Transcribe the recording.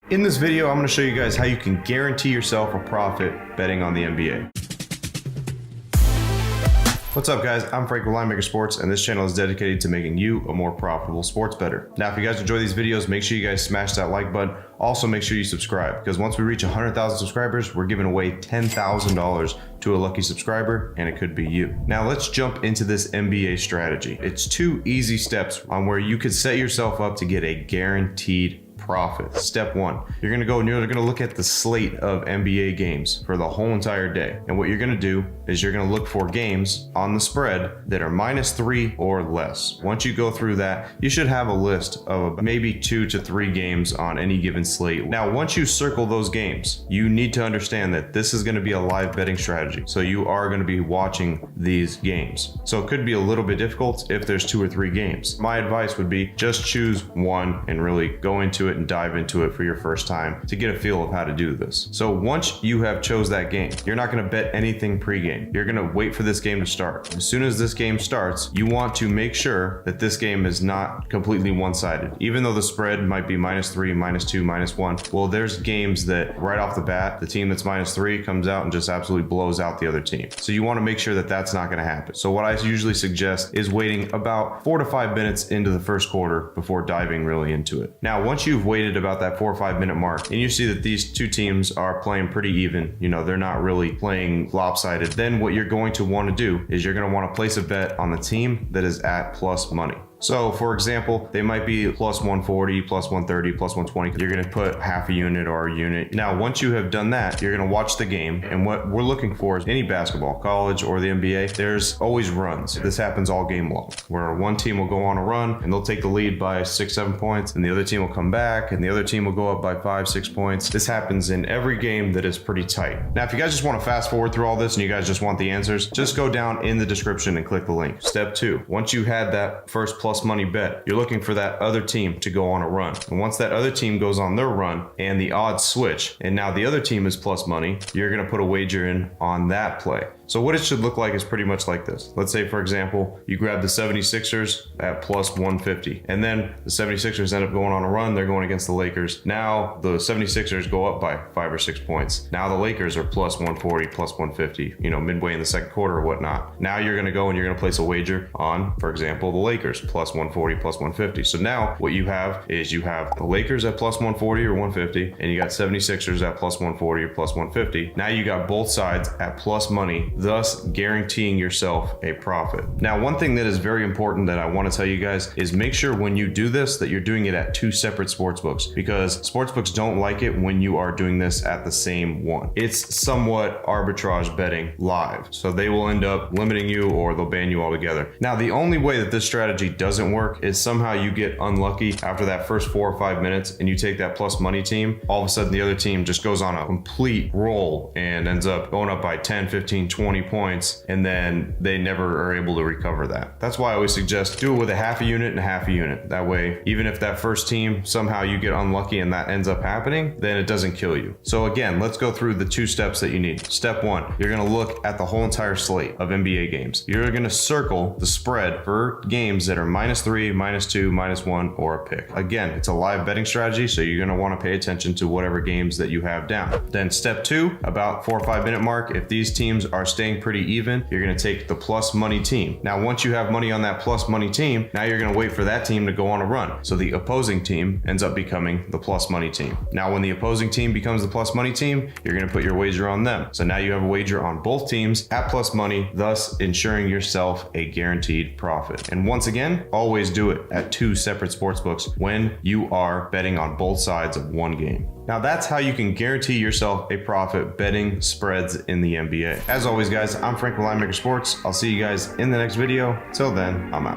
In this video, I'm going to show you guys how you can guarantee yourself a profit betting on the NBA. What's up guys, I'm Frank with Linemaker Sports, and this channel is dedicated to making you a more profitable sports bettor. Now if you guys enjoy these videos, make sure you guys smash that like button. Also make sure you subscribe, because once we reach 100,000 subscribers, we're giving away $10,000 to a lucky subscriber, and it could be you. Now let's jump into this NBA strategy. It's 2 easy steps on where you could set yourself up to get a guaranteed profit. Step 1, you're going to go and you're going to look at the slate of NBA games for the whole entire day. And what you're going to do is you're going to look for games on the spread that are -3 or less. Once you go through that, you should have a list of maybe 2 to 3 games on any given slate. Now, once you circle those games, you need to understand that this is going to be a live betting strategy. So you are going to be watching these games. So it could be a little bit difficult if there's 2 or 3 games. My advice would be just choose one and really go into it and dive into it for your first time to get a feel of how to do this. So once you have chose that game, you're not going to bet anything pre-game. You're going to wait for this game to start. As soon as this game starts, you want to make sure that this game is not completely one-sided. Even though the spread might be -3, -2, -1, well, there's games that right off the bat, the team that's -3 comes out and just absolutely blows out the other team. So you want to make sure that that's not going to happen. So what I usually suggest is waiting about 4 to 5 minutes into the first quarter before diving really into it. Now, once you've waited about that 4 or 5 minute mark and you see that these 2 teams are playing pretty even, you know, they're not really playing lopsided, then what you're going to want to do is you're going to want to place a bet on the team that is at plus money. So for example, they might be plus 140, plus 130, plus 120. You're going to put half a unit or a unit. Now, once you have done that, you're going to watch the game. And what we're looking for is any basketball, college or the NBA, there's always runs. This happens all game long, where one team will go on a run and they'll take the lead by 6, 7 points, and the other team will come back and the other team will go up by 5, 6 points. This happens in every game that is pretty tight. Now, if you guys just want to fast forward through all this and you guys just want the answers, just go down in the description and click the link. Step 2, once you had that first plus money bet, you're looking for that other team to go on a run. And once that other team goes on their run and the odds switch, and now the other team is plus money, you're going to put a wager in on that play. So what it should look like is pretty much like this. Let's say, for example, you grab the 76ers at plus 150, and then the 76ers end up going on a run. They're going against the Lakers. Now the 76ers go up by 5 or 6 points. Now the Lakers are plus 140, plus 150, you know, midway in the second quarter or whatnot. Now you're going to go and you're going to place a wager on, for example, the Lakers plus 140, plus 150. So now what you have is you have the Lakers at plus 140 or 150, and you got 76ers at plus 140 or plus 150. Now you got both sides at plus money, thus guaranteeing yourself a profit. Now, one thing that is very important that I want to tell you guys is make sure when you do this that you're doing it at 2 separate sports books, because sports books don't like it when you are doing this at the same one. It's somewhat arbitrage betting live, so they will end up limiting you or they'll ban you altogether. Now, the only way that this strategy doesn't work is somehow you get unlucky after that first 4 or 5 minutes and you take that plus money team. All of a sudden the other team just goes on a complete roll and ends up going up by 10, 15, 20 points, and then they never are able to recover that. That's why I always suggest do it with a half a unit and a half a unit. That way, even if that first team somehow you get unlucky and that ends up happening, then it doesn't kill you. So again, let's go through the 2 steps that you need. Step 1, you're going to look at the whole entire slate of NBA games. You're going to circle the spread for games that are -3, -2, -1, or a pick. Again, it's a live betting strategy, so you're going to want to pay attention to whatever games that you have down. Then step 2, about 4 or 5 minute mark, if these teams are staying pretty even, you're going to take the plus money team. Now, once you have money on that plus money team, now you're going to wait for that team to go on a run. So the opposing team ends up becoming the plus money team. Now, when the opposing team becomes the plus money team, you're going to put your wager on them. So now you have a wager on both teams at plus money, thus ensuring yourself a guaranteed profit. And once again, always do it at 2 separate sports books when you are betting on both sides of one game. Now that's how you can guarantee yourself a profit betting spreads in the NBA. As always guys, I'm Frank with Linemaker Sports. I'll see you guys in the next video. Till then, I'm out.